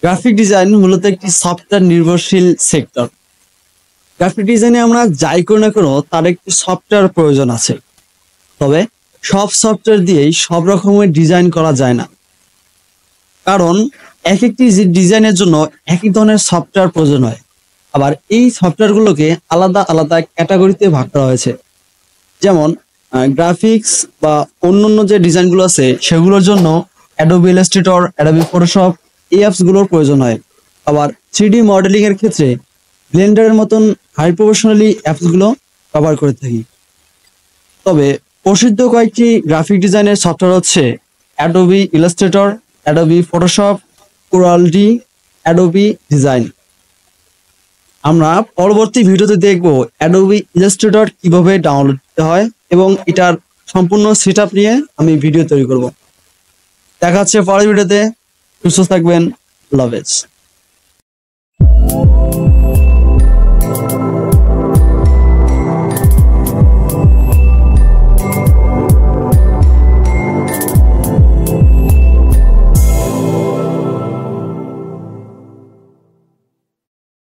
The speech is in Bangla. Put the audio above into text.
গ্রাফিক ডিজাইন মূলত একটি সফটওয়্যার নির্ভরশীল সেক্টর। গ্রাফিক ডিজাইনে আমরা যাই করি না কেন তার একটি সফটওয়্যার প্রয়োজন আছে। তবে সব সফটওয়্যার দিয়েই সব রকমের ডিজাইন করা যায় না, কারণ এক একটি ডিজাইনের জন্য একই ধরনের সফটওয়্যার প্রয়োজন হয়। আবার এই সফটওয়্যারগুলোকে আলাদা আলাদা ক্যাটাগরিতে ভাগ করা হয়েছে। যেমন গ্রাফিক্স বা অন্যান্য যে ডিজাইনগুলো আছে সেগুলোর জন্য অ্যাডোবি ইলাস্ট্রেটর, অ্যাডোবি ফটোশপ এই অ্যাপসগুলোর প্রয়োজন হয়। আবার 3D মডেলিং এর ক্ষেত্রে ব্লেন্ডারের মতন হাই প্রফেশনালি অ্যাপসগুলো ব্যবহার করে থাকি। তবে প্রসিদ্ধ কয়েকটি গ্রাফিক ডিজাইনের সফটওয়্যার হচ্ছে Adobe Illustrator, Adobe Photoshop, coral-D, Adobe design. আমরা পরবর্তী ভিডিওতে দেখব অ্যাডোবি ইলাস্ট্রেটর কিভাবে ডাউনলোড করতে হয় এবং এটার সম্পূর্ণ সেটআপ নিয়ে আমি ভিডিও তৈরি করব। দেখা হচ্ছে পরের ভিডিওতে। সুস্থ থাকবেন। আল্লাহ হাফেজ।